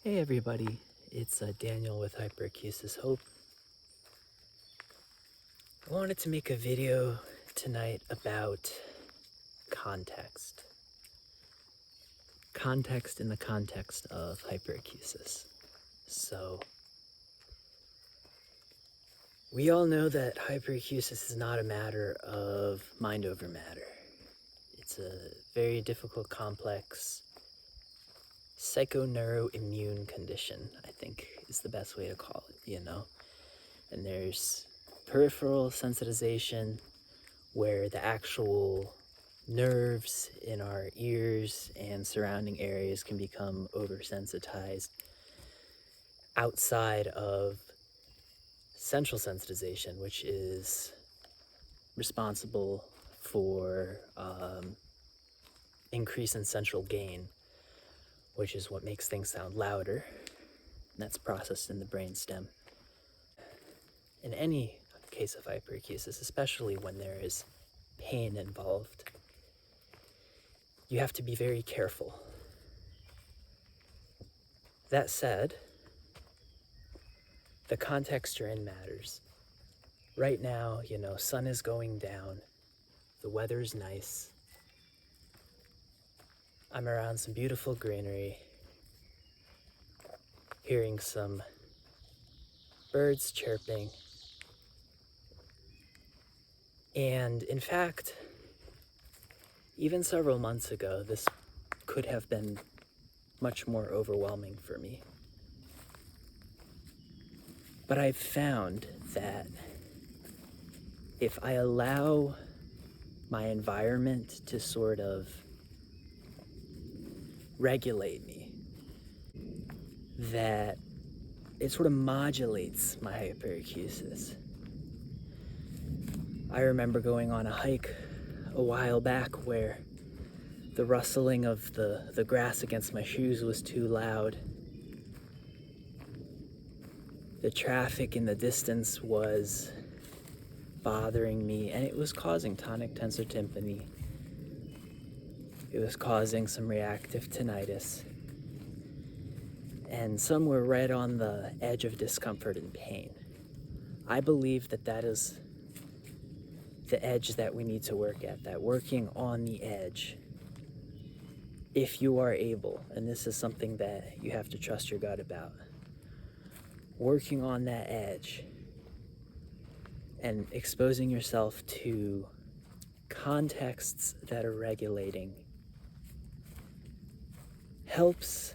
Hey everybody, it's Daniel with Hyperacusis Hope. I wanted to make a video tonight about context. Context in the context of hyperacusis. So, we all know that hyperacusis is not a matter of mind over matter. It's a very difficult, complex psychoneuroimmune condition, I think is the best way to call it, And there's peripheral sensitization, where the actual nerves in our ears and surrounding areas can become oversensitized, outside of central sensitization, which is responsible for increase in central gain, which is what makes things sound louder. That's processed in the brainstem. In any case of hyperacusis, especially when there is pain involved, you have to be very careful. That said, the context you're in matters. Right now, sun is going down, the weather's nice, I'm around some beautiful greenery, hearing some birds chirping, and in fact, even several months ago, this could have been much more overwhelming for me. But I've found that if I allow my environment to sort of regulate me, that it sort of modulates my hyperacusis. I remember going on a hike a while back where the rustling of the grass against my shoes was too loud. The traffic in the distance was bothering me, and it was causing tonic tensor tympany. It was causing some reactive tinnitus. And some were right on the edge of discomfort and pain. I believe that that is the edge that we need to work at, that working on the edge, if you are able, and this is something that you have to trust your gut about, working on that edge and exposing yourself to contexts that are regulating helps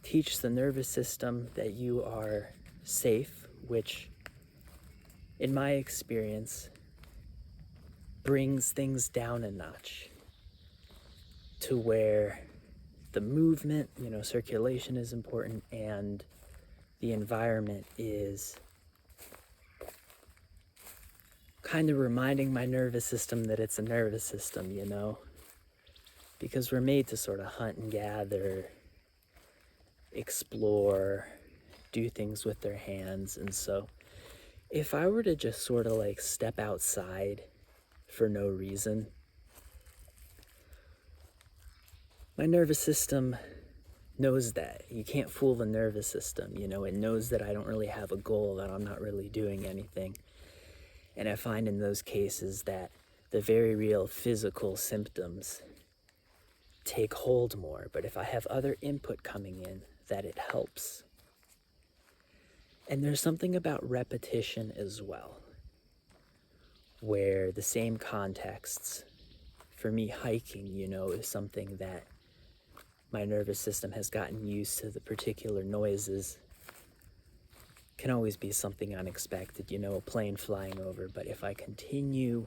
teach the nervous system that you are safe, which in my experience brings things down a notch to where the movement, circulation is important, and the environment is kind of reminding my nervous system that it's a nervous system, because we're made to sort of hunt and gather, explore, do things with their hands. And so if I were to just sort of like step outside for no reason, my nervous system knows that. You can't fool the nervous system, it knows that I don't really have a goal, that I'm not really doing anything. And I find in those cases that the very real physical symptoms take hold more. But if I have other input coming in, that it helps. And there's something about repetition as well, where the same contexts, for me hiking, is something that my nervous system has gotten used to. The particular noises can always be something unexpected, a plane flying over. But if I continue,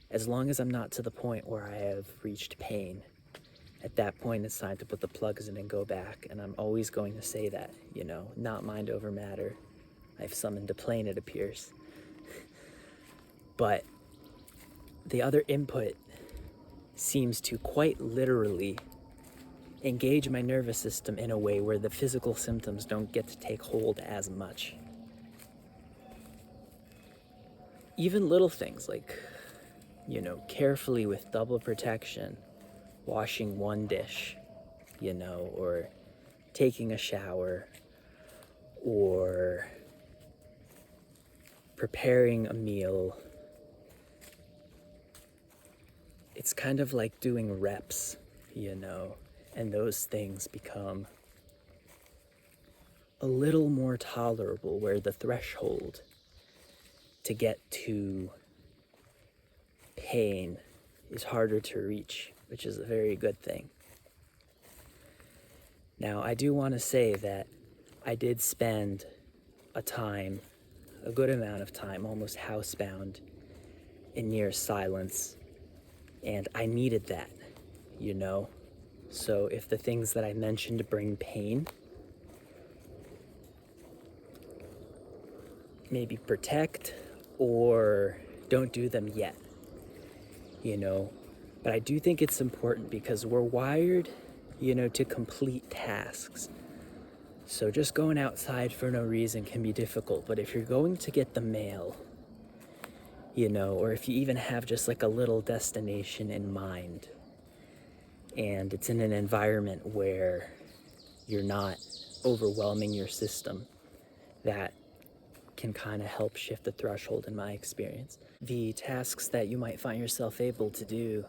as long as I'm not to the point where I have reached pain, at that point it's time to put the plugs in and go back. And I'm always going to say that, not mind over matter. I've summoned a plane, it appears. But the other input seems to quite literally engage my nervous system in a way where the physical symptoms don't get to take hold as much. Even little things like, carefully with double protection, washing one dish, you know, or taking a shower, or preparing a meal. It's kind of like doing reps, you know, and those things become a little more tolerable, where the threshold to get to pain is harder to reach, which is a very good thing. Now, I do want to say that I did spend a good amount of time, almost housebound in near silence, and I needed that, you know? So if the things that I mentioned bring pain, maybe protect or don't do them yet, you know? But I do think it's important because we're wired, you know, to complete tasks. So just going outside for no reason can be difficult, but if you're going to get the mail, you know, or if you even have just like a little destination in mind, and it's in an environment where you're not overwhelming your system, that can kind of help shift the threshold in my experience. The tasks that you might find yourself able to do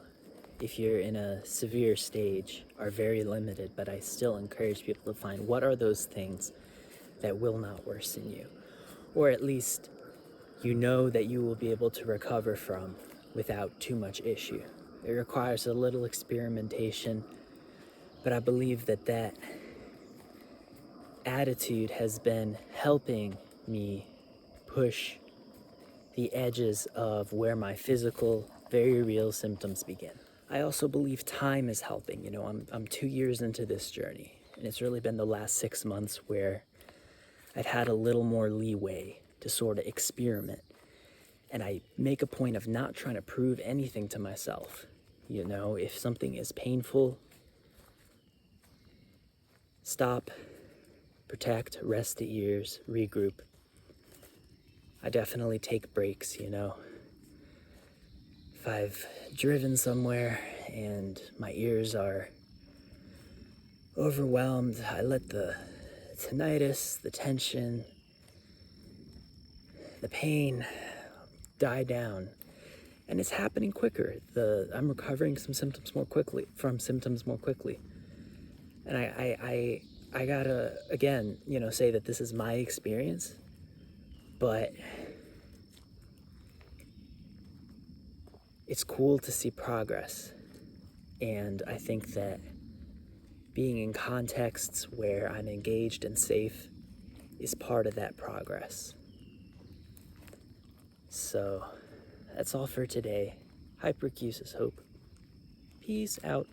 if you're in a severe stage are very limited, but I still encourage people to find what are those things that will not worsen you, or at least you know that you will be able to recover from without too much issue. It requires a little experimentation, but I believe that that attitude has been helping me push the edges of where my physical, very real symptoms begin. I also believe time is helping. You know, I'm 2 years into this journey, and it's really been the last 6 months where I've had a little more leeway to sort of experiment. And I make a point of not trying to prove anything to myself. You know, if something is painful, stop, protect, rest the ears, regroup. I definitely take breaks, you know. If I've driven somewhere and my ears are overwhelmed, I let the tinnitus, the tension, the pain die down. And it's happening quicker. I'm recovering from symptoms more quickly. And I gotta, again, you know, say that this is my experience, but it's cool to see progress. And I think that being in contexts where I'm engaged and safe is part of that progress. So that's all for today. Hyperacusis hope. Peace out.